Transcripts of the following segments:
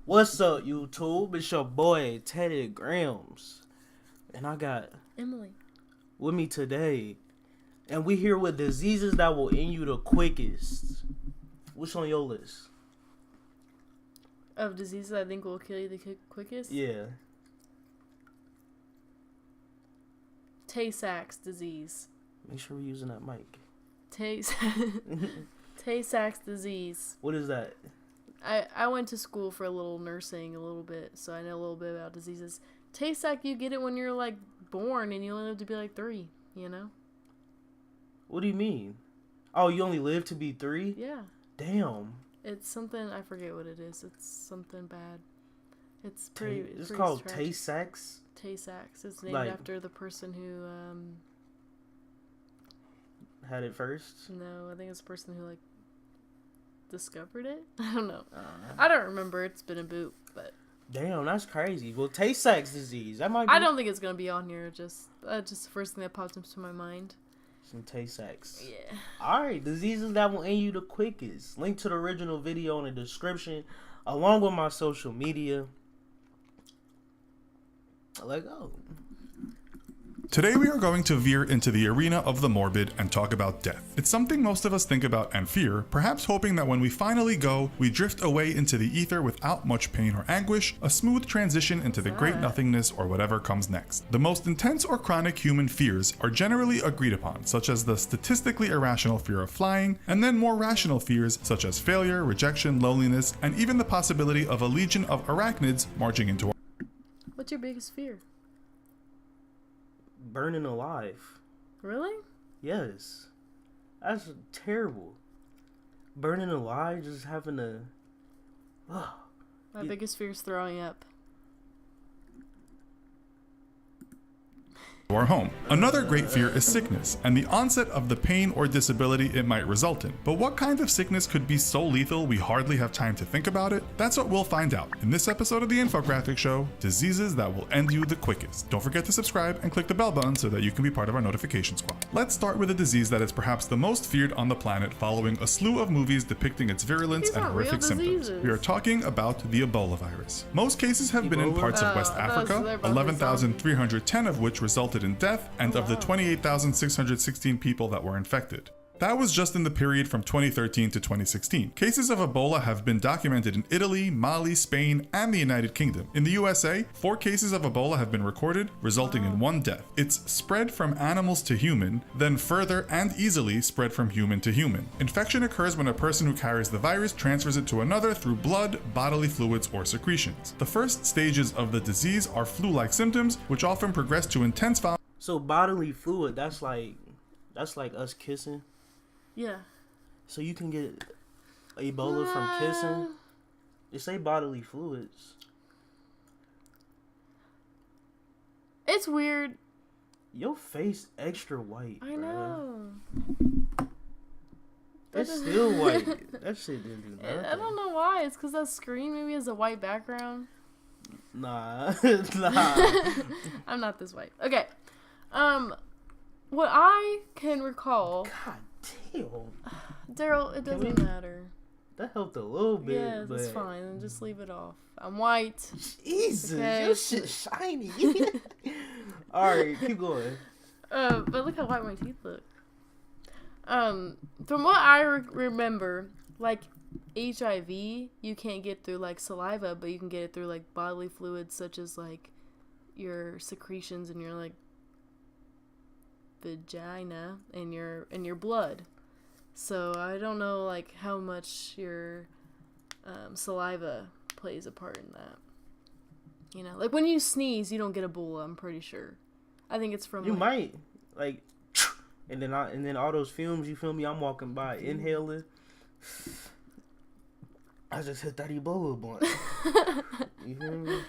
What's up, YouTube? It's your boy Teddy Grams, and I got Emily with me today, and we here with diseases that will end you the quickest. What's on your list? of diseases I think will kill you the quickest. Yeah, Tay-Sachs disease. make sure we're using that mic. Tay-Sachs disease. What is that? I went to school for a little nursing a little bit, so I know a little bit about diseases. Tay-Sachs, you get it when you're like born and you only live to be like 3, you know? What do you mean? Oh, you only live to be 3? Yeah. Damn. It's something, I forget what it is. It's something bad. It's pretty It's pretty called tragic. Tay-Sachs. Tay-Sachs. It's named Like- after the person who Had it first. no, I think it's the person who like discovered it. I don't know. I don't remember. It's been a boot, but Damn, that's crazy. Well, Tay-Sachs disease. That might be I don't think it's gonna be on here. Just the first thing that popped into my mind. some Tay-Sachs. Yeah. Alright, diseases that will end you the quickest. Link to the original video in the description, along with my social media. Let go. Today we are going to veer into the arena of the morbid and talk about death. It's something most of us think about and fear, perhaps hoping that when we finally go, we drift away into the ether without much pain or anguish, a smooth transition into the great nothingness or whatever comes next. The most intense or chronic human fears are generally agreed upon, such as the statistically irrational fear of flying, and then more rational fears such as failure, rejection, loneliness, and even the possibility of a legion of arachnids marching into our What's your biggest fear? Burning alive. Really? Yes. That's terrible. Burning alive, just having to... My Yeah. biggest fear is throwing up. our home. Another great fear is sickness, and the onset of the pain or disability it might result in. But what kind of sickness could be so lethal we hardly have time to think about it? That's what we'll find out in this episode of the Infographic Show, Diseases That Will End You the Quickest. Don't forget to subscribe and click the bell button so that you can be part of our notification squad. Let's start with a disease that is perhaps the most feared on the planet following a slew of movies depicting its virulence These and aren't real horrific symptoms. diseases. We are talking about the Ebola virus. Most cases have been in Ebola? parts of West I thought Africa, they're about to 11,310 of which resulted in death, and of the 28,616 people that were infected. That was just in the period from 2013 to 2016. Cases of Ebola have been documented in Italy, Mali, Spain, and the United Kingdom. In the USA, 4 cases of Ebola have been recorded, resulting in 1 death. It's spread from animals to human, then further and easily spread from human to human. Infection occurs when a person who carries the virus transfers it to another through blood, bodily fluids, or secretions. The first stages of the disease are flu-like symptoms, which often progress to intense So bodily fluid, that's like us kissing. Yeah. So you can get Ebola from kissing. They say bodily fluids. It's weird. Your face extra white. I bruh. know. It's still white. That shit didn't do nothing. I don't know why. It's because that screen maybe has a white background. Nah, nah. I'm not this white. Okay. What I can recall, God damn. Daryl, it Can we- doesn't matter. That helped a little bit. Yeah, but that's fine. Then just leave it off. I'm white. Jesus, Okay. your shit shiny. Alright, keep going. But look how white my teeth look. From what I remember, like HIV, you can't get through like saliva, but you can get it through like bodily fluids such as like your secretions in your like vagina and your blood. So I don't know like how much your saliva plays a part in that. You know, like when you sneeze, you don't get Ebola. I'm pretty sure. I think it's from You like, might like, and then all those fumes. You feel me? I'm walking by, inhaling. I just hit that Ebola blunt. You feel me?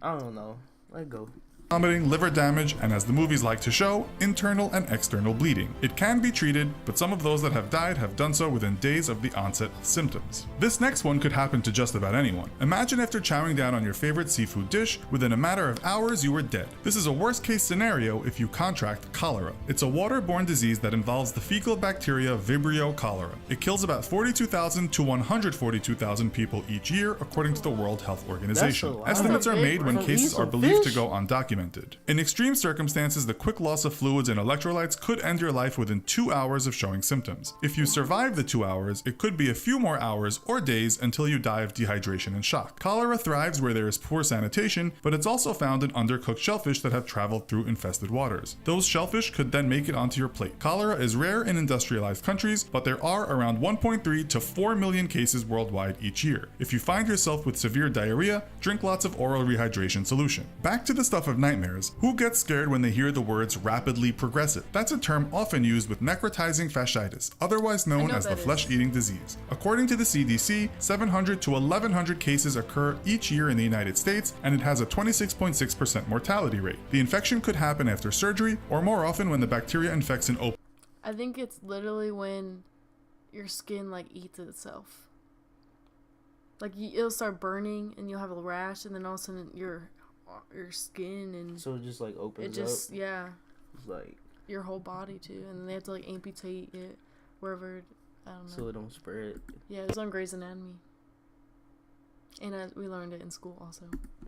I don't know. Let go. vomiting, liver damage, and as the movies like to show, internal and external bleeding. It can be treated, but some of those that have died have done so within days of the onset of symptoms. This next one could happen to just about anyone. Imagine after chowing down on your favorite seafood dish, within a matter of hours you were dead. This is a worst case scenario if you contract cholera. It's a waterborne disease that involves the fecal bacteria Vibrio cholera. It kills about 42,000 to 142,000 people each year, according to the World Health Organization. lot. Estimates are made when From cases eating are believed to fish? go undocumented. In extreme circumstances, the quick loss of fluids and electrolytes could end your life within 2 hours of showing symptoms. If you survive the 2 hours, it could be a few more hours or days until you die of dehydration and shock. Cholera thrives where there is poor sanitation, but it's also found in undercooked shellfish that have traveled through infested waters. Those shellfish could then make it onto your plate. Cholera is rare in industrialized countries, but there are around 1.3 to 4 million cases worldwide each year. If you find yourself with severe diarrhea, drink lots of oral rehydration solution. Back to the stuff of nightmares. Who gets scared when they hear the words rapidly progressive? That's a term often used with necrotizing fasciitis, otherwise known as the flesh-eating disease. According to the CDC, 700 to 1,100 cases occur each year in the United States, and it has a 26.6% mortality rate. The infection could happen after surgery, or more often when the bacteria infects an open. I think it's literally when your skin like eats itself. Like it'll start burning and you'll have a rash, and then all of a sudden your skin and So it just like opens it just up. yeah, It's like your whole body too, and then they have to like amputate it wherever. I don't know. so it don't spread. Yeah, it was on Grey's Anatomy, and we learned it in school also.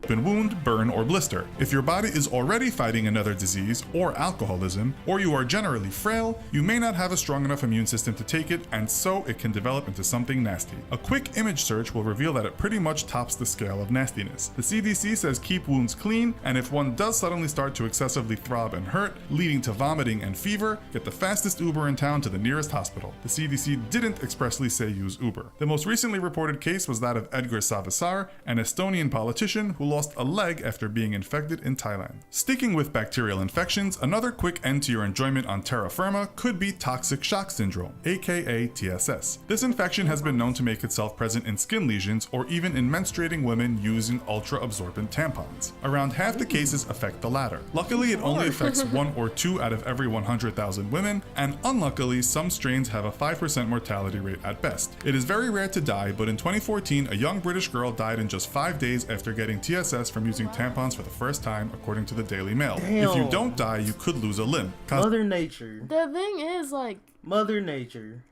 Wound, burn, or blister. If your body is already fighting another disease or alcoholism, or you are generally frail, you may not have a strong enough immune system to take it, and so it can develop into something nasty. A quick image search will reveal that it pretty much tops the scale of nastiness. The CDC says keep wounds clean, and if one does suddenly start to excessively throb and hurt, leading to vomiting and fever, get the fastest Uber in town to the nearest hospital. The CDC didn't expressly say use Uber. The most recently reported case was that of Edgar Savisaar, an Estonian politician who lost a leg after being infected in Thailand. Sticking with bacterial infections, another quick end to your enjoyment on terra firma could be toxic shock syndrome, aka TSS. This infection has been known to make itself present in skin lesions or even in menstruating women using ultra-absorbent tampons. Around half the cases affect the latter. Luckily, it only affects 1 or 2 out of every 100,000 women, and unluckily, some strains have a 5% mortality rate at best. It is very rare to die, but in 2014, a young British girl died in just 5 days after getting TSS from using tampons for the first time, according to the Daily Mail. If you Damn. don't die, you could lose a limb. Mother Nature. The thing is, like, Mother Nature.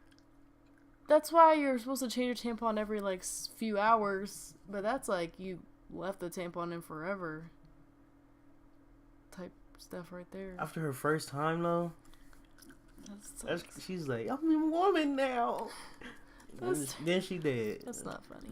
that's why you're supposed to change your tampon every like few hours, but that's like you left the tampon in forever type stuff right there. After her first time though, That's she's like, I'm a woman now. Then she did. that's not funny.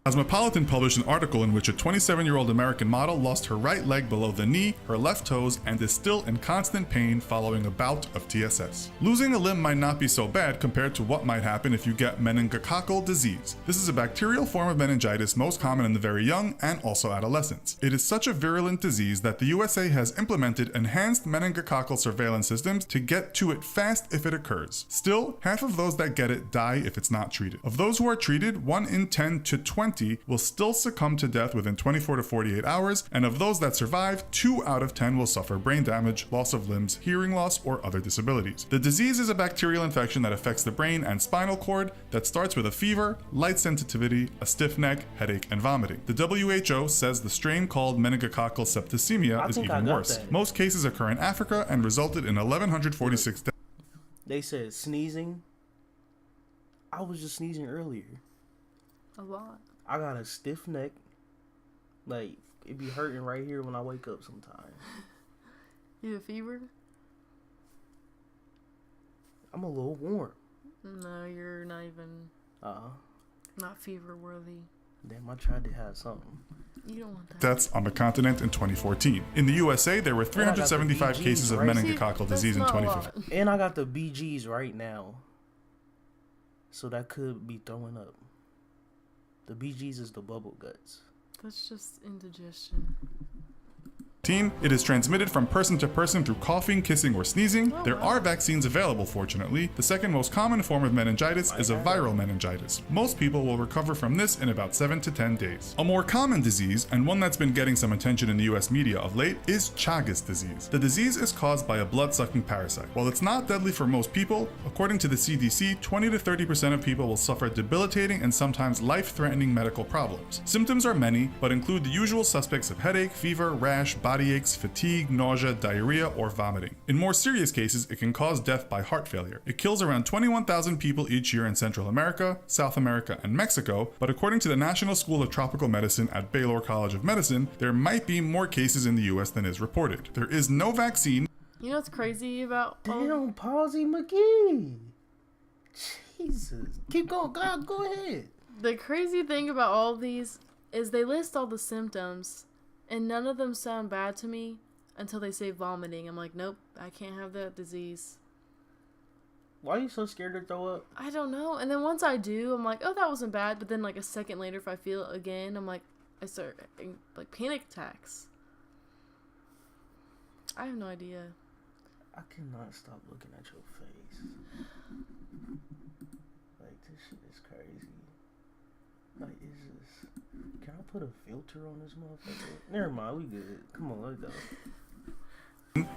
Cosmopolitan published an article in which a 27-year-old American model lost her right leg below the knee, her left toes, and is still in constant pain following a bout of TSS. Losing a limb might not be so bad compared to what might happen if you get meningococcal disease. This is a bacterial form of meningitis most common in the very young and also adolescents. It is such a virulent disease that the USA has implemented enhanced meningococcal surveillance systems to get to it fast if it occurs. Still, half of those that get it die if it's not treated. Of those who are treated, 1 in 10 to 20 will still succumb to death within 24 to 48 hours, and of those that survive, 2 out of 10 will suffer brain damage, loss of limbs, hearing loss, or other disabilities. The disease is a bacterial infection that affects the brain and spinal cord that starts with a fever, light sensitivity, a stiff neck, headache, and vomiting. The WHO says the strain called meningococcal septicemia is even worse. that. Most cases occur in Africa and resulted in 1,146 deaths. They said sneezing. I was just sneezing earlier. A lot. I got a stiff neck. Like, it be hurting right here when I wake up sometimes. You have a fever? I'm a little warm. No, you're not even not fever worthy. Damn, I tried to have something. You don't want that. Deaths on the continent in 2014. In the USA, there were 375 cases of right? meningococcal disease in That's not a 2015. lot. And I got the BGs right now. So that could be throwing up. The BGs is the bubble guts. That's just indigestion. 2014. It is transmitted from person to person through coughing, kissing, or sneezing. There are vaccines available, fortunately. The second most common form of meningitis is a viral meningitis. Most people will recover from this in about 7 to 10 days. A more common disease, and one that's been getting some attention in the US media of late, is Chagas disease. The disease is caused by a blood-sucking parasite. While it's not deadly for most people, according to the CDC, 20 to 30% of people will suffer debilitating and sometimes life-threatening medical problems. Symptoms are many, but include the usual suspects of headache, fever, rash, body aches, fatigue, nausea, diarrhea, or vomiting. In more serious cases, it can cause death by heart failure. It kills around 21,000 people each year in Central America, South America, and Mexico, but according to the National School of Tropical Medicine at Baylor College of Medicine, there might be more cases in the US than is reported. There is no vaccine. You know what's crazy about Damn, Palsy McGee. Jesus. Keep going. God, go ahead. the crazy thing about all these is they list all the symptoms, and none of them sound bad to me until they say vomiting. I'm like, nope, I can't have that disease. Why are you so scared to throw up? I don't know. And then once I do, I'm like, oh, that wasn't bad. But then like a second later, if I feel it again, I'm like, I start having, like, panic attacks. I have no idea. I cannot stop looking at your face. Like, this shit is crazy. Like, it's just... Can I put a filter on this motherfucker? Never mind, we good. Come on, let's go.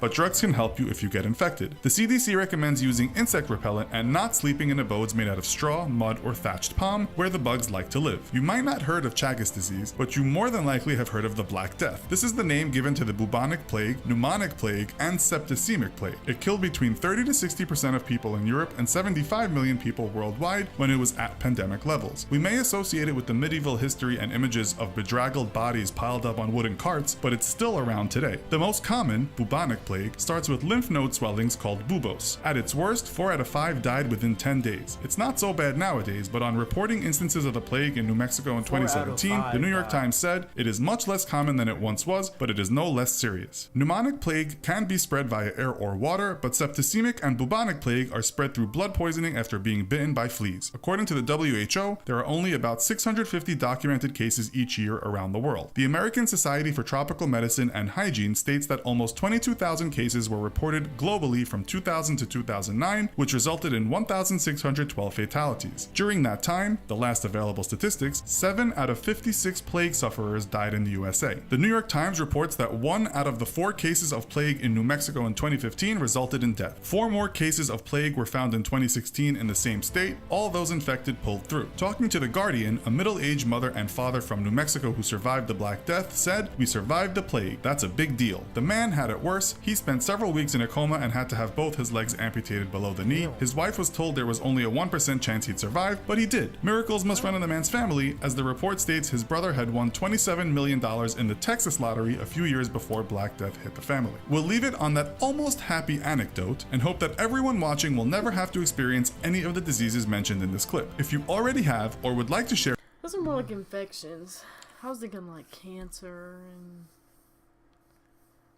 But drugs can help you if you get infected. The CDC recommends using insect repellent and not sleeping in abodes made out of straw, mud, or thatched palm, where the bugs like to live. You might not heard of Chagas disease, but you more than likely have heard of the Black Death. This is the name given to the bubonic plague, pneumonic plague, and septicemic plague. It killed between 30 to 60% of people in Europe and 75 million people worldwide when it was at pandemic levels. We may associate it with the medieval history and images of bedraggled bodies piled up on wooden carts, but it's still around today. The most common, bubonic plague, starts with lymph node swellings called buboes. At its worst, 4 out of 5 died within 10 days. It's not so bad nowadays, but on reporting instances of the plague in New Mexico in 2017, the New York Times said, it is much less common than it once was, but it is no less serious. Pneumonic plague can be spread via air or water, but septicemic and bubonic plague are spread through blood poisoning after being bitten by fleas. According to the WHO, there are only about 650 documented cases each year around the world. The American Society for Tropical Medicine and Hygiene states that almost 22,000 cases were reported globally from 2000 to 2009, which resulted in 1,612 fatalities. During that time, the last available statistics, 7 out of 56 plague sufferers died in the USA. The New York Times reports that 1 out of the 4 cases of plague in New Mexico in 2015 resulted in death. 4 more cases of plague were found in 2016 in the same state. All those infected pulled through. Talking to The Guardian, a middle-aged mother and father from New Mexico who survived the Black Death said, "We survived the plague. That's a big deal. The man had it worse. He spent several weeks in a coma and had to have both his legs amputated below the knee. His wife was told there was only a 1% chance he'd survive, but he did. Miracles must run in the man's family, as the report states his brother had won $27 million in the Texas lottery a few years before Black Death hit the family." We'll leave it on that almost happy anecdote and hope that everyone watching will never have to experience any of the diseases mentioned in this clip. If you already have or would like to share, Those are more like infections. I was thinking like cancer and,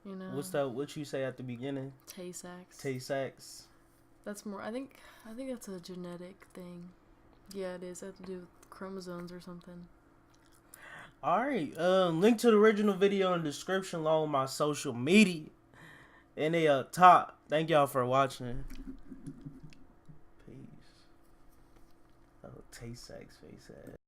you know. What's that? What you say at the beginning? Tay-Sachs. Tay-Sachs. That's more. I think that's a genetic thing. Yeah, it is. It has to do with chromosomes or something. Alright, link to the original video in the description along with my social media. And they top. Thank y'all for watching. Peace. Oh, Tay-Sachs face ass.